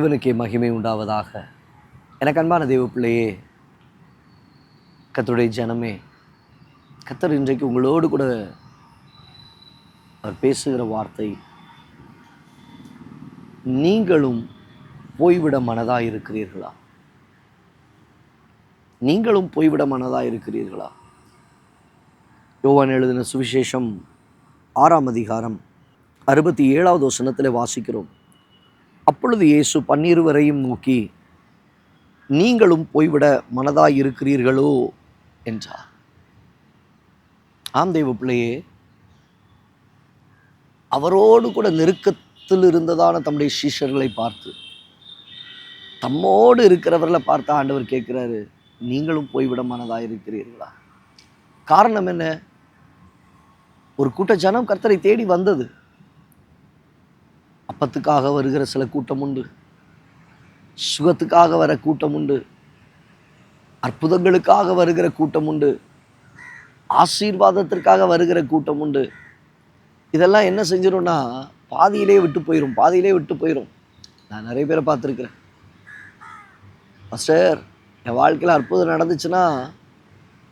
தேவனுக்கே மகிமை உண்டாவதாக. எனக்கு அன்பான தேவ பிள்ளையே, கர்த்தருடைய ஜனமே, கர்த்தர் இன்றைக்கு உங்களோடு கூட அவர் பேசுகிற வார்த்தை, நீங்களும் போய்விட மனதாக இருக்கிறீர்களா? நீங்களும் போய்விட மனதாக இருக்கிறீர்களா? யோவான் எழுதின சுவிசேஷம் 6ஆம் அதிகாரம் 67வது வசனத்தில் வாசிக்கிறோம். அப்பொழுது இயேசு 12 நோக்கி, நீங்களும் போய்விட மனதாய் இருக்கிறீர்களோ என்றார். ஆம் தேவ பிள்ளையே, அவரோடு கூட நெருக்கத்தில் இருந்ததான தம்முடைய சீஷர்களை பார்த்து, தம்மோடு இருக்கிறவர்களை பார்த்து ஆண்டவர் கேட்கிறாரு, நீங்களும் போய்விட மனதாய் இருக்கிறீர்களா? காரணம் என்ன? ஒரு கூட்ட ஜனம் கர்த்தரை தேடி வந்தது. அப்பத்துக்காக வருகிற சில கூட்டம் உண்டு, சுகத்துக்காக வர கூட்டம் உண்டு, அற்புதங்களுக்காக வருகிற கூட்டம் உண்டு, ஆசீர்வாதத்திற்காக வருகிற கூட்டம் உண்டு. இதெல்லாம் என்ன செஞ்சிடும்னா பாதியிலே விட்டு போயிடும். நான் நிறைய பேரை பார்த்துருக்கிறேன். பாஸ்டர், என் வாழ்க்கையில் அற்புதம் நடந்துச்சுன்னா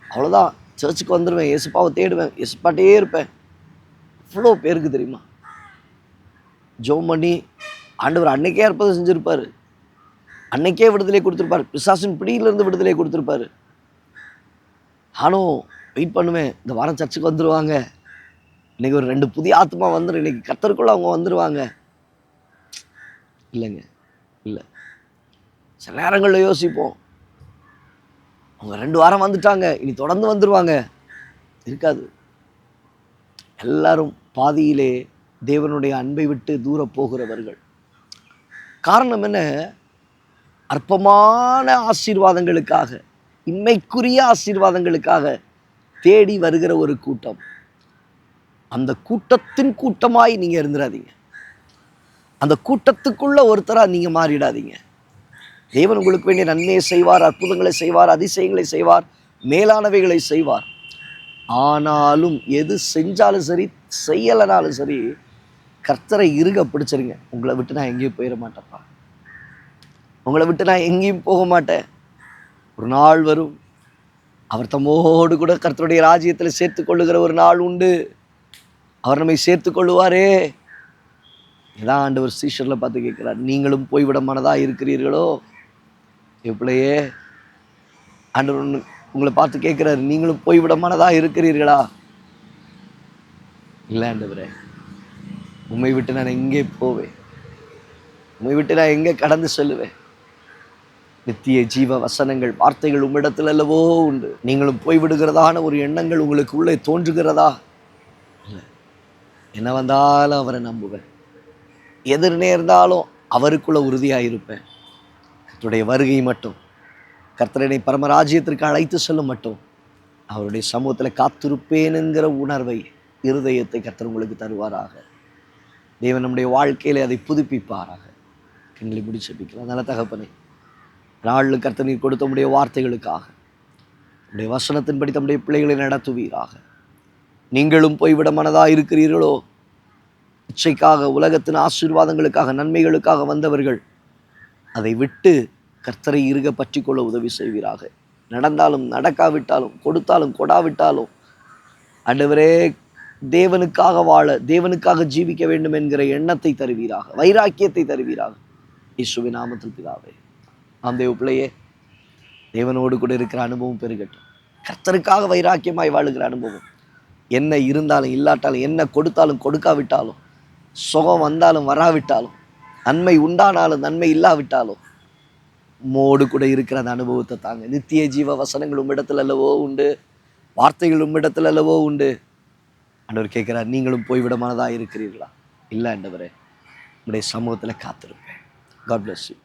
அவ்வளோதான், சர்ச்சுக்கு வந்துடுவேன், இயேசுப்பாவை தேடுவேன், இயேசுப்பாட்டே இருப்பேன். இவ்வளோ பேருக்கு தெரியுமா? ஜெபம் பண்ணி ஆண்டவர் அன்னைக்கே அற்புதம் செஞ்சுருப்பார், அன்னைக்கே விடுதலை கொடுத்துருப்பார், பிசாசின் பிடியிலிருந்து விடுதலை கொடுத்துருப்பார். நானும் வெயிட் பண்ணுவேன், இந்த வாரம் சர்ச்சுக்கு வந்துடுவாங்க, இன்றைக்கி ஒரு 2 புதிய ஆத்மா வந்துடும், இன்றைக்கி கர்த்தருக்குள்ளே அவங்க வந்துடுவாங்க. இல்லைங்க, இல்லை. சில நேரங்களில் யோசிப்போம், அவங்க 2 வாரம் வந்துட்டாங்க, இனி தொடர்ந்து வந்துடுவாங்க. இருக்காது. எல்லாரும் பாதியிலே தேவனுடைய அன்பை விட்டு தூர போகிறவர்கள். காரணம் என்ன? அற்பமான ஆசீர்வாதங்களுக்காக, இன்மைக்குரிய ஆசீர்வாதங்களுக்காக தேடி வருகிற ஒரு கூட்டம். அந்த கூட்டத்தின் கூட்டமாய் நீங்கள் இருந்துடாதீங்க. அந்த கூட்டத்துக்குள்ள ஒருத்தராக நீங்கள் மாறிடாதீங்க. தேவன் உங்களுக்கு வேண்டிய நன்மையை செய்வார், அற்புதங்களை செய்வார், அதிசயங்களை செய்வார், மேலானவைகளை செய்வார். ஆனாலும் எது செஞ்சாலும் சரி, செய்யலைனாலும் சரி, கர்த்தரை இறுக பிடிச்சிருங்க. உங்களை விட்டு நான் எங்கேயும் போயிட மாட்டேன்ப்பா, உங்களை விட்டு நான் எங்கேயும் போக மாட்டேன். ஒரு நாள் வரும், அவர் தம்மோடு கூட கர்த்தருடைய ராஜ்யத்தில் சேர்த்து கொள்ளுகிற ஒரு நாள் உண்டு. அவர் நம்மை சேர்த்து கொள்ளுவாரே. இதான் ஆண்டவர் சீஷரில் பார்த்து கேட்கிறார், நீங்களும் போய்விட மனதாக இருக்கிறீர்களோ? எப்படியே ஆண்டவர் உங்களை பார்த்து கேட்கிறாரு, நீங்களும் போய்விட மனதாக இருக்கிறீர்களா? இல்லை ஆண்டவரே, உம்மை விட்டு நான் எங்கே போவேன், உம்மை விட்டு நான் எங்கே கடந்து செல்லுவேன்? நித்திய ஜீவ வசனங்கள், வார்த்தைகள் உம்மிடத்தில் அல்லவோ உண்டு. நீங்களும் போய்விடுகிறதான ஒரு எண்ணங்கள் உங்களுக்கு உள்ளே தோன்றுகிறதா? இல்லை. என்ன வந்தாலும் அவரை நம்புவேன், எதிர் நேர்ந்தாலும் அவருக்குள்ள உறுதியாக இருப்பேன். கர்த்தருடைய வருகை மட்டும், கர்த்தரனை பரமராஜ்யத்திற்கு அழைத்து செல்லும் மட்டும் அவருடைய சமூகத்தில் காத்திருப்பேன் என்கிற உணர்வை, இருதயத்தை கர்த்தர் உங்களுக்கு தருவாராக. தேவன் நம்முடைய வாழ்க்கையில அதை புதுப்பிப்பாராக. கண்களை முடிச்சு பிடிக்கலாம். நல்ல தகப்பனே, நாளில் கர்த்தர் நீர் கொடுத்த உடைய வார்த்தைகளுக்காக, உடைய வசனத்தின்படி தம்முடைய பிள்ளைகளை நடத்துவீராக. நீங்களும் போய்விட மனதாக இருக்கிறீர்களோ? இச்சைக்காக, உலகத்தின் ஆசீர்வாதங்களுக்காக, நன்மைகளுக்காக வந்தவர்கள் அதை விட்டு கர்த்தரை இறுக பற்றி கொள்ள உதவி செய்வீராக. நடந்தாலும் நடக்காவிட்டாலும், கொடுத்தாலும் கொடாவிட்டாலும், ஆண்டவரே, தேவனுக்காக வாழ, தேவனுக்காக ஜீவிக்க வேண்டும் என்கிற எண்ணத்தை தருவீராக, வைராக்கியத்தை தருவீராக. இயேசுவின் நாமத்தில் பிதாவே. ஆம் தேவ பிள்ளையே, தேவனோடு கூட இருக்கிற அனுபவம் பெருகட்டும். கர்த்தருக்காக வைராக்கியமாய் வாழுகிற அனுபவம், என்ன இருந்தாலும் இல்லாட்டாலும், என்ன கொடுத்தாலும் கொடுக்காவிட்டாலும், சுகம் வந்தாலும் வராவிட்டாலும், நன்மை உண்டானாலும் நன்மை இல்லாவிட்டாலும், மோடு கூட இருக்கிற அந்த அனுபவத்தை தாங்க. நித்திய ஜீவ வசனங்கள் உம்மிடத்தில் அல்லவோ உண்டு, வார்த்தைகள் உம்மிடத்தில் அல்லவோ உண்டு. ஆண்டவர் கேட்கிறார், நீங்களும் போய்விட மனதாக இருக்கிறீர்களா? இல்லை ஆண்டவரே, உங்களுடைய சமூகத்தில் காத்திருப்பேன். God bless you.